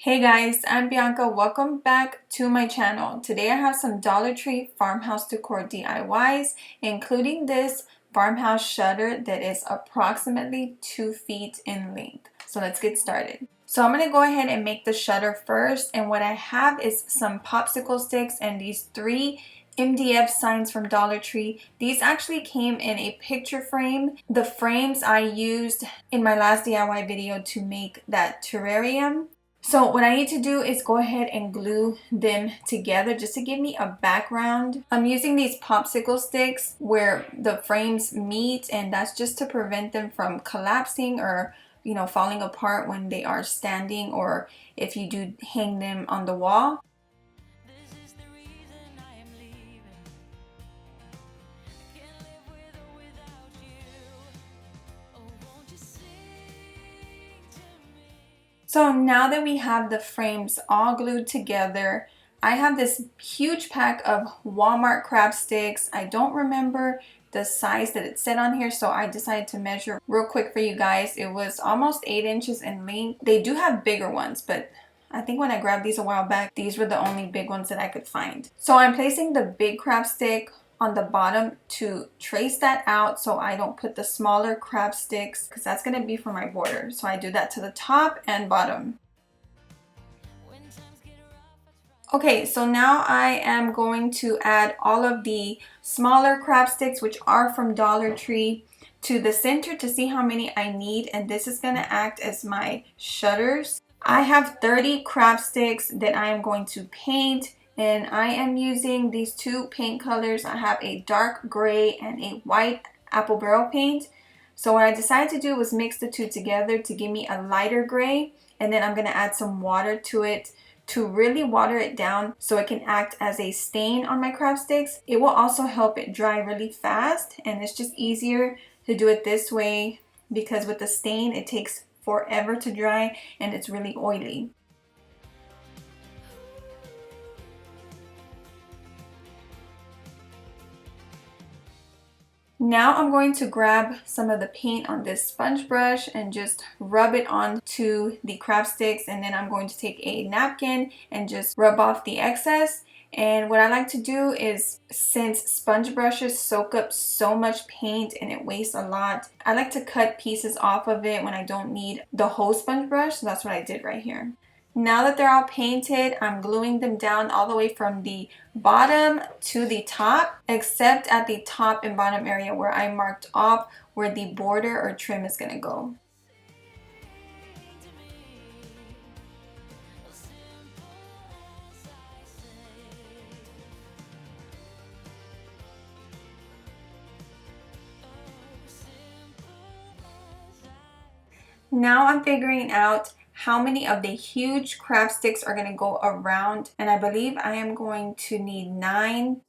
Hey guys, I'm Bianca. Welcome back to my channel. Today I have some Dollar Tree farmhouse decor DIYs, including this farmhouse shutter that is approximately 2 feet in length. So let's get started. So I'm going to go ahead and make the shutter first, and what I have is some popsicle sticks and these 3 MDF signs from Dollar Tree. These actually came in a picture frame. The frames I used in my last DIY video to make that terrarium. So what I need to do is go ahead and glue them together just to give me a background. I'm using these popsicle sticks where the frames meet, and that's just to prevent them from collapsing or falling apart when they are standing, or if you do hang them on the wall. So now that we have the frames all glued together, I have this huge pack of Walmart crab sticks. I don't remember the size that it said on here, so I decided to measure real quick for you guys. It was almost 8 inches in length. They do have bigger ones, but I think when I grabbed these a while back, these were the only big ones that I could find. So I'm placing the big crab stick on the bottom to trace that out so I don't put the smaller crab sticks, because that's going to be for my border. So I do that to the top and bottom. Okay, so now I am going to add all of the smaller crab sticks, which are from Dollar Tree, to the center to see how many I need, and this is going to act as my shutters. I have 30 crab sticks that I am going to paint, and I am using these 2 paint colors. I have a dark gray and a white apple barrel paint. So what I decided to do was mix the 2 together to give me a lighter gray, and then I'm going to add some water to it to really water it down so it can act as a stain on my crab sticks. It will also help it dry really fast, and it's just easier to do it this way because with the stain it takes forever to dry and it's really oily. Now I'm going to grab some of the paint on this sponge brush and just rub it onto the crab sticks, and then I'm going to take a napkin and just rub off the excess. And what I like to do is, since sponge brushes soak up so much paint and it wastes a lot, I like to cut pieces off of it when I don't need the whole sponge brush. So that's what I did right here. Now that they're all painted, I'm gluing them down all the way from the bottom to the top, except at the top and bottom area where I marked off where the border or trim is going to go. Now I'm figuring out how many of the huge crab sticks are going to go around, and I believe I am going to need 9.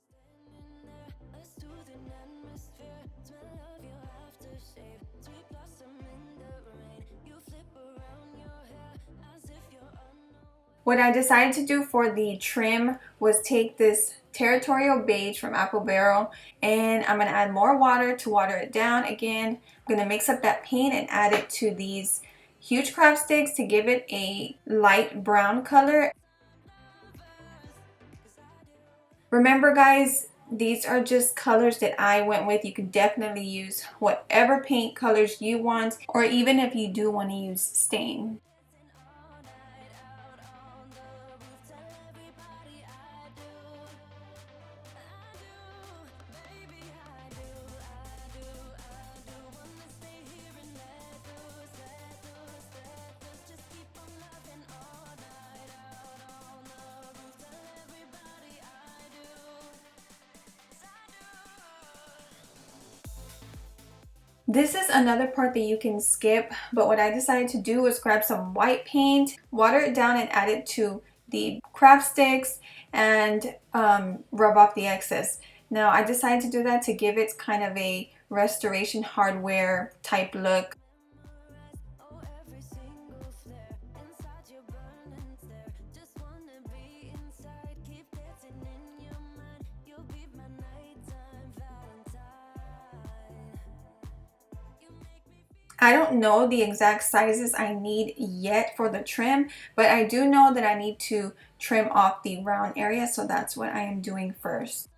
What I decided to do for the trim was take this territorial beige from Apple Barrel, and I'm going to add more water to water it down again. I'm going to mix up that paint and add it to these huge crab sticks to give it a light brown color. Remember guys, these are just colors that I went with. You can definitely use whatever paint colors you want, or even if you do want to use stain. This is another part that you can skip, but what I decided to do was grab some white paint, water it down and add it to the crab sticks, and rub off the excess. Now I decided to do that to give it kind of a restoration hardware type look. I don't know the exact sizes I need yet for the trim, but I do know that I need to trim off the round area, so that's what I am doing first.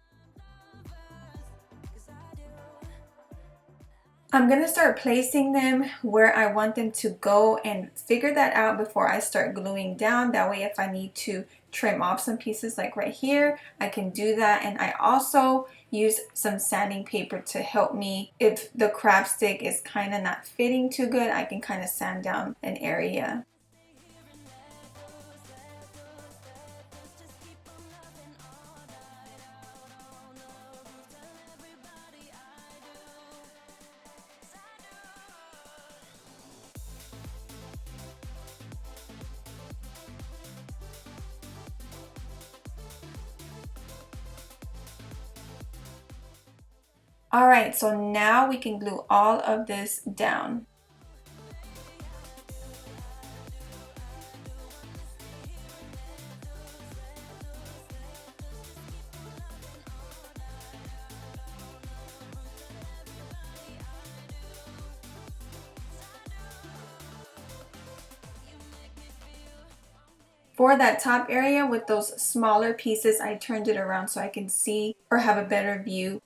I'm gonna start placing them where I want them to go and figure that out before I start gluing down. That way if I need to trim off some pieces like right here, I can do that. And I also use some sanding paper to help me if the crab stick is kind of not fitting too good. I can kind of sand down an area. Alright, so now we can glue all of this down. For that top area with those smaller pieces, I turned it around so I can see or have a better view.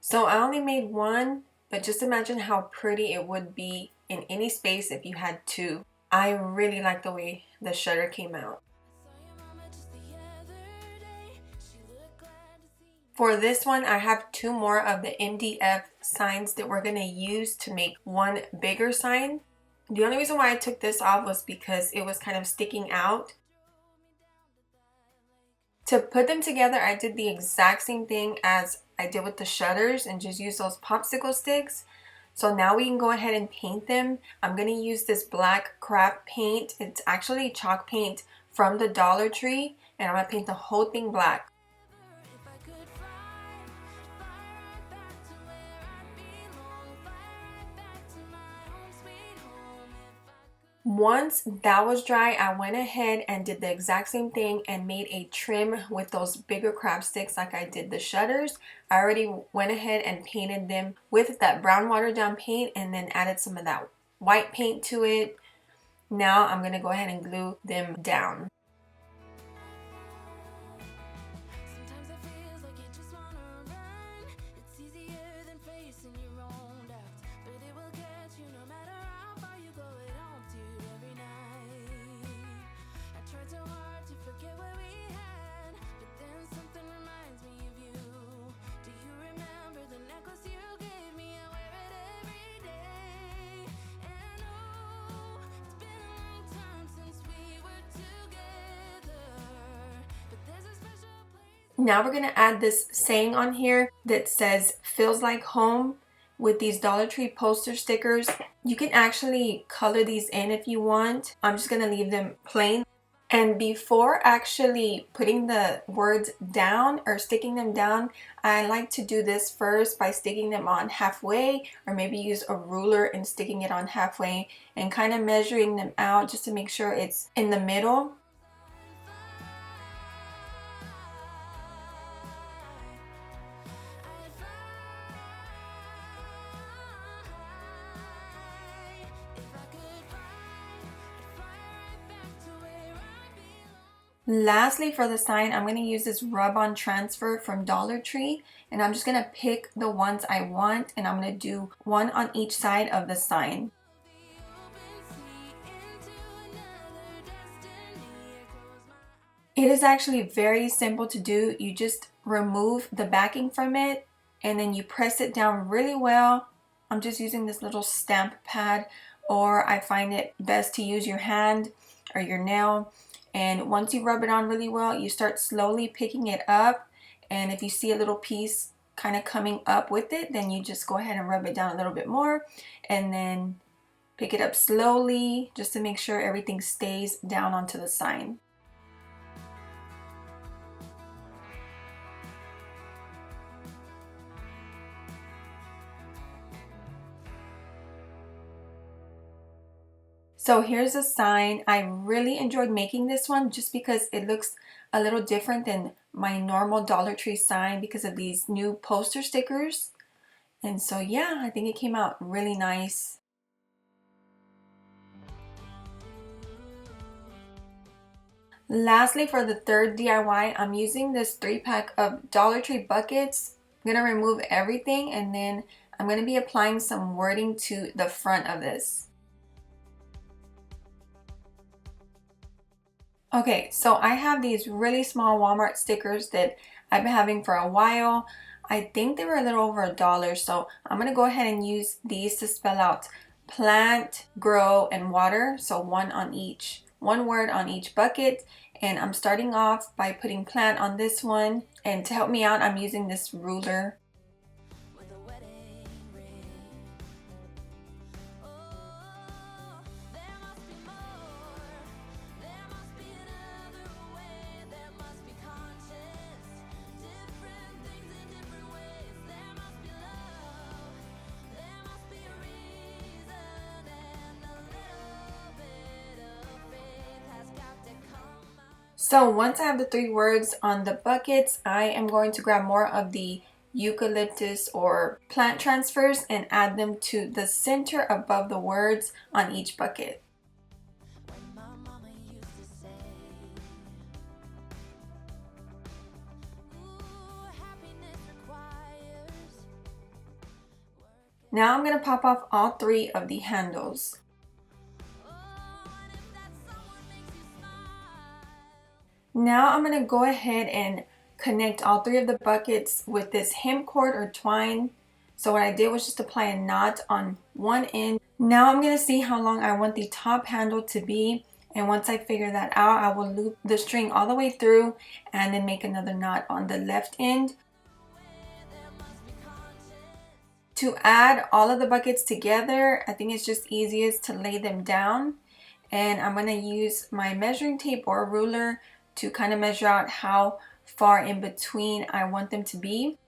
So I only made one, but just imagine how pretty it would be in any space if you had two. I really like the way the shutter came out. For this one, I have two more of the MDF signs that we're going to use to make one bigger sign. The only reason why I took this off was because it was kind of sticking out. To put them together, I did the exact same thing as I did with the shutters and just use those popsicle sticks. So now we can go ahead and paint them. I'm going to use this black crab paint. It's actually chalk paint from the Dollar Tree, and I'm going to paint the whole thing black. Once that was dry, I went ahead and did the exact same thing and made a trim with those bigger crab sticks like I did the shutters. I already went ahead and painted them with that brown watered down paint and then added some of that white paint to it. Now I'm going to go ahead and glue them down. Now we're going to add this saying on here that says feels like home with these Dollar Tree poster stickers. You can actually color these in if you want. I'm just going to leave them plain. And before actually putting the words down or sticking them down, I like to do this first by sticking them on halfway, or maybe use a ruler and sticking it on halfway and kind of measuring them out just to make sure it's in the middle. Lastly, for the sign, I'm going to use this rub-on transfer from Dollar Tree, and I'm just going to pick the ones I want, and I'm going to do one on each side of the sign. It is actually very simple to do. You just remove the backing from it, and then you press it down really well. I'm just using this little stamp pad, or I find it best to use your hand or your nail. And once you rub it on really well, you start slowly picking it up. And if you see a little piece kind of coming up with it, then you just go ahead and rub it down a little bit more. And then pick it up slowly just to make sure everything stays down onto the sign. So here's a sign. I really enjoyed making this one just because it looks a little different than my normal Dollar Tree sign because of these new poster stickers. And so yeah, I think it came out really nice. Lastly, for the third DIY, I'm using this 3-pack of Dollar Tree buckets. I'm going to remove everything and then I'm going to be applying some wording to the front of this. Okay, so I have these really small Walmart stickers that I've been having for a while. I think they were a little over $1, so I'm going to go ahead and use these to spell out plant, grow, and water. So one word on each bucket. And I'm starting off by putting plant on this one. And to help me out, I'm using this ruler. So once I have the 3 words on the buckets, I am going to grab more of the eucalyptus or plant transfers and add them to the center above the words on each bucket. Now I'm going to pop off all 3 of the handles. Now I'm going to go ahead and connect all 3 of the buckets with this hemp cord or twine. So what I did was just apply a knot on one end. Now I'm going to see how long I want the top handle to be. And once I figure that out, I will loop the string all the way through and then make another knot on the left end. To add all of the buckets together, I think it's just easiest to lay them down. And I'm going to use my measuring tape or ruler to kind of measure out how far in between I want them to be.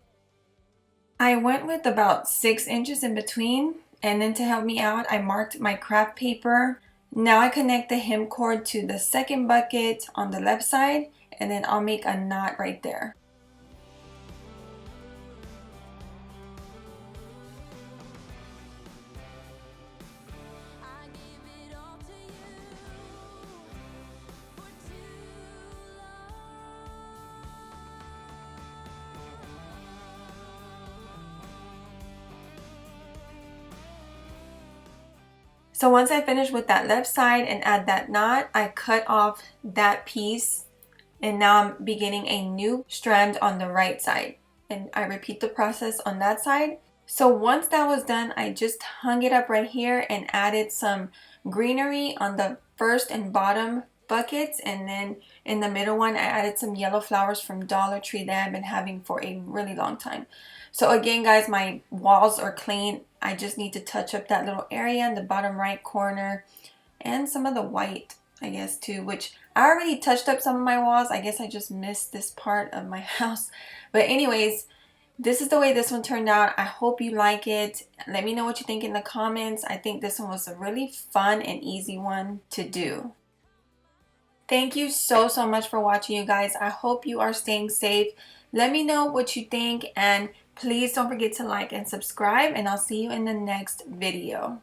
I went with about 6 inches in between, and then to help me out, I marked my craft paper. Now I connect the hem cord to the second bucket on the left side, and then I'll make a knot right there. So once I finish with that left side and add that knot, I cut off that piece and now I'm beginning a new strand on the right side. And I repeat the process on that side. So once that was done, I just hung it up right here and added some greenery on the first and bottom buckets, and then in the middle one I added some yellow flowers from Dollar Tree that I've been having for a really long time. So again guys, my walls are clean. I just need to touch up that little area in the bottom right corner and some of the white, I guess, too, which I already touched up some of my walls. I guess I just missed this part of my house. But anyways, this is the way this one turned out. I hope you like it. Let me know what you think in the comments. I think this one was a really fun and easy one to do. Thank you so much for watching, you guys. I hope you are staying safe. Let me know what you think, and please don't forget to like and subscribe, and I'll see you in the next video.